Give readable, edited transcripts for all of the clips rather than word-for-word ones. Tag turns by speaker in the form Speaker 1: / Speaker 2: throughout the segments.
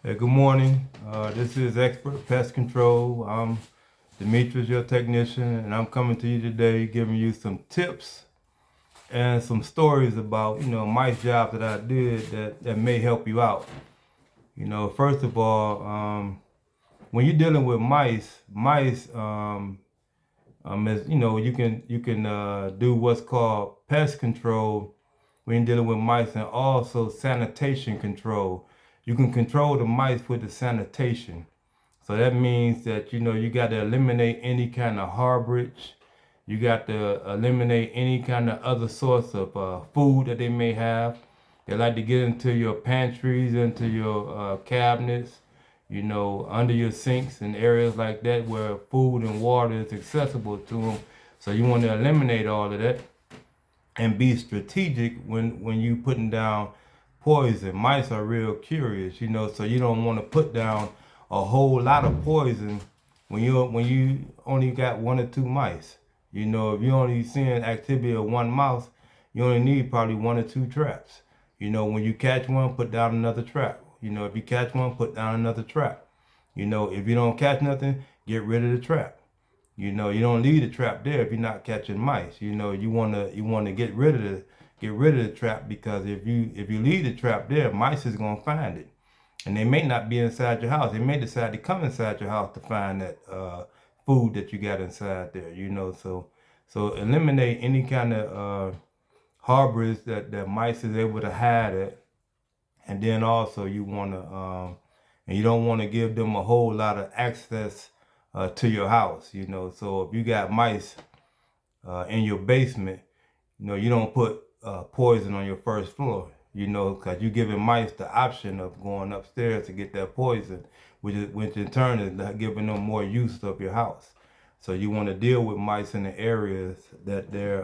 Speaker 1: Good morning. This is Expert Pest Control. I'm Demetrius, your technician, and I'm coming to you today giving you some tips and some stories about, mice jobs that I did that may help you out. First of all, when you're dealing with mice, you can do what's called pest control when you're dealing with mice, and also sanitation control. You can control the mice with the sanitation. So that means that you got to eliminate any kind of harborage. You got to eliminate any kind of other source of food that they may have. They like to get into your pantries, into your cabinets, under your sinks and areas like that where food and water is accessible to them. So you want to eliminate all of that and be strategic when you putting down poison. Mice are real curious, so you don't want to put down a whole lot of poison when you only got one or two mice. If you only seeing activity of one mouse, you only need probably one or two traps. When you catch one, put down another trap. If you catch one, put down another trap. If you don't catch nothing, get rid of the trap. You don't leave the trap there if you're not catching mice. You wanna get rid of the trap, because if you leave the trap there, mice is gonna find it, and they may not be inside your house. They may decide to come inside your house to find that food that you got inside there. So eliminate any kind of harbors that mice is able to hide at, and then also and you don't want to give them a whole lot of access to your house. So if you got mice in your basement, you don't put poison on your first floor. Because you're giving mice the option of going upstairs to get that poison, which in turn is giving them more use of your house. So you want to deal with mice in the areas that they're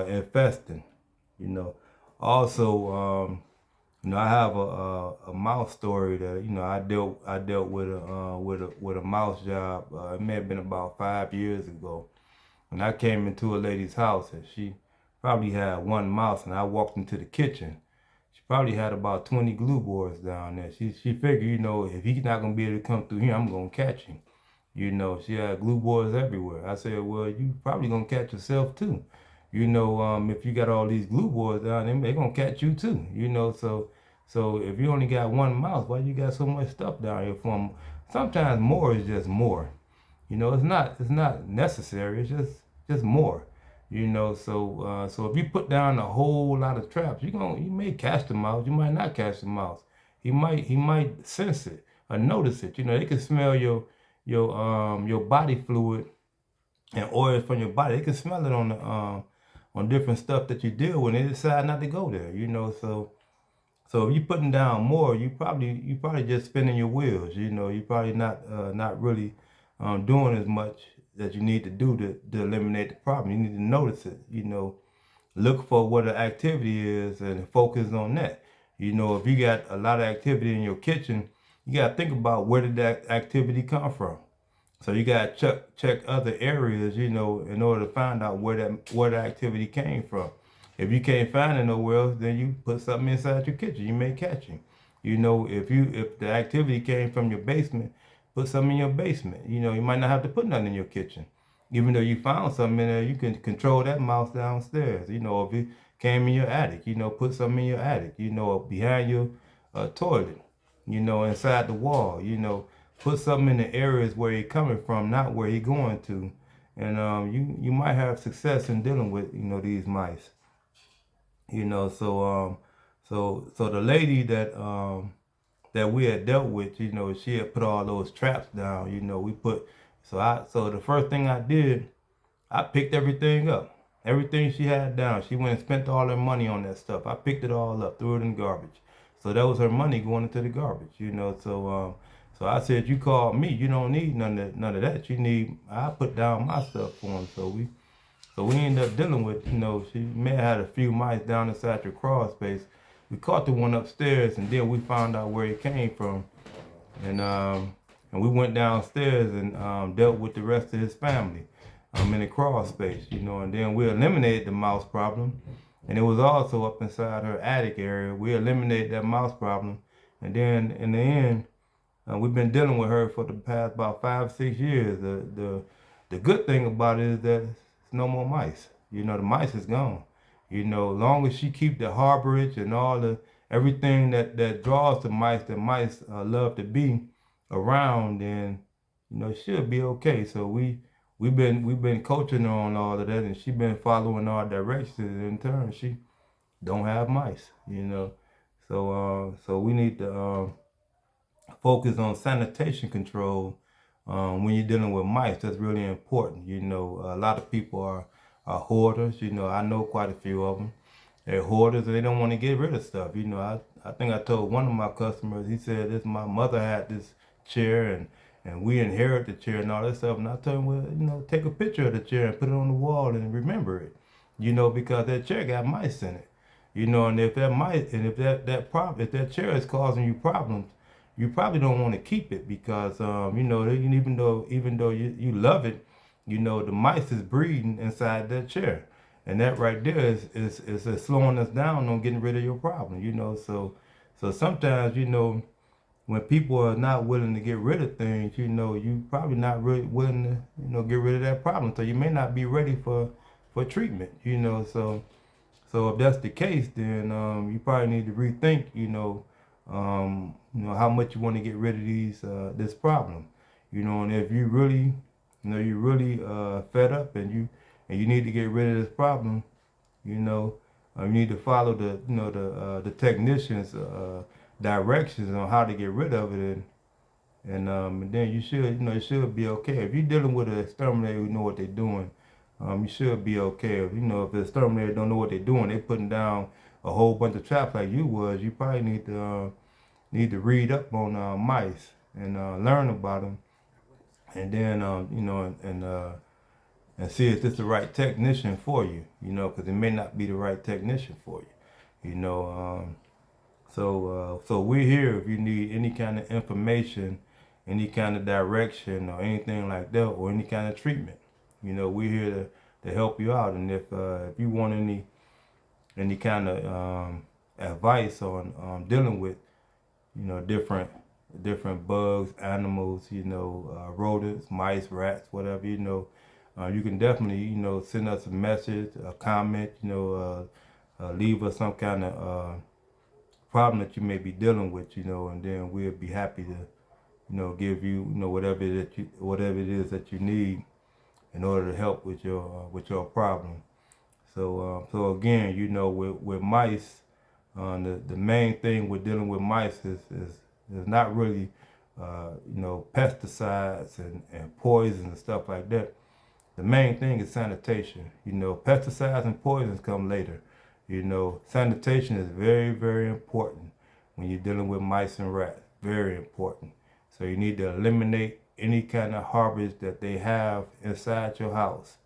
Speaker 1: infesting. You know. Also, I have a mouse story that I dealt with a mouse job. It may have been about 5 years ago, and I came into a lady's house, and she probably had one mouse, and I walked into the kitchen. She probably had about 20 glue boards down there. She figured, if he's not gonna be able to come through here, I'm gonna catch him. She had glue boards everywhere. I said, well, you probably gonna catch yourself too. If you got all these glue boards down there, they gonna catch you too. So if you only got one mouse, why you got so much stuff down here for 'em? Sometimes more is just more. It's not necessary. It's just more. So if you put down a whole lot of traps, you may catch the mouse. You might not catch the mouse. He might sense it or notice it. They can smell your body fluid and oils from your body. They can smell it on different stuff that you deal with, and they decide not to go there. So if you're putting down more, you probably just spinning your wheels. You probably not really doing as much that you need to do to eliminate the problem. You need to notice it. Look for what the activity is and focus on that. If you got a lot of activity in your kitchen, you got to think about where did that activity come from. So you got to check other areas, in order to find out where the activity came from. If you can't find it nowhere else, then you put something inside your kitchen. You may catch him. If the activity came from your basement, put something in your basement. You might not have to put nothing in your kitchen. Even though you found something in there, you can control that mouse downstairs. If it came in your attic, put something in your attic. Behind your toilet. Inside the wall. Put something in the areas where he's coming from, not where he's going to, and you might have success in dealing with these mice. So the lady that we had dealt with, she had put all those traps down. We put so the first thing I did, I picked everything up. Everything she had down. She went and spent all her money on that stuff. I picked it all up, threw it in the garbage. So that was her money going into the garbage. So I said, you called me. You don't need none of that. I put down my stuff for him. So we ended up dealing with, she may have had a few mice down inside your crawl space. We caught the one upstairs, and then we found out where it came from. And we went downstairs and dealt with the rest of his family in the crawl space, and then we eliminated the mouse problem. And it was also up inside her attic area. We eliminated that mouse problem. And then in the end, we've been dealing with her for the past about 5, 6 years. The good thing about it is that it's no more mice. You know, the mice is gone. You know, long as she keep the harborage and all the everything that draws the mice love to be around, then you know she'll be okay. So we've been coaching her on all of that, and she's been following our directions. In turn, she don't have mice. You know, so we need to focus on sanitation control when you're dealing with mice. That's really important. You know, a lot of people are hoarders. You know, I know quite a few of them. They're hoarders and they don't want to get rid of stuff. You know, I think I told one of my customers, he said, this my mother had this chair and we inherit the chair and all that stuff. And I told him, well, you know, take a picture of the chair and put it on the wall and remember it. You know, because that chair got mice in it. You know, and if that mice and if if that chair is causing you problems, you probably don't want to keep it because you know, even though you love it, you know, the mice is breeding inside that chair, and that right there is slowing us down on getting rid of your problem. You know, so sometimes, you know, when people are not willing to get rid of things, you know, you probably not really willing to, you know, get rid of that problem. So you may not be ready for treatment. You know, so if that's the case, then you probably need to rethink, you know how much you want to get rid of this problem, you know, and if you really, you know, you're really fed up and you need to get rid of this problem, you know, you need to follow the technician's directions on how to get rid of it, and then you should be okay. If you're dealing with an exterminator who know what they're doing, you should be okay. If, you know, if the exterminator don't know what they're doing, they putting down a whole bunch of traps like you was, you probably need to read up on mice and learn about them, and then you know, and see if it's the right technician for you. You know, because it may not be the right technician for you. You know, so we're here if you need any kind of information, any kind of direction, or anything like that, or any kind of treatment. You know, we're here to help you out, and if you want any kind of advice on dealing with, you know, different bugs, animals, you know, rodents, mice, rats, whatever, you know, you can definitely, you know, send us a message, a comment, you know, leave us some kind of problem that you may be dealing with, you know, and then we'll be happy to, you know, give you, you know, whatever it is that you need in order to help with your problem. So again, you know, with mice, the main thing with dealing with mice is not really you know, pesticides and poisons and stuff like that. The main thing is sanitation. You know, pesticides and poisons come later. You know, sanitation is very, very important when you're dealing with mice and rats. Very important. So you need to eliminate any kind of harborage that they have inside your house.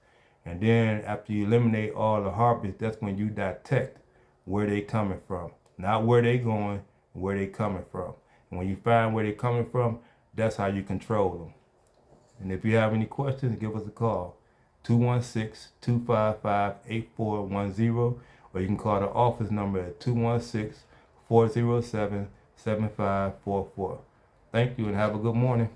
Speaker 1: And then after you eliminate all the harborage, that's when you detect where they coming from. Not where they going, where they coming from. And when you find where they coming from, that's how you control them. And if you have any questions, give us a call. 216-255-8410, or you can call the office number at 216-407-7544. Thank you and have a good morning.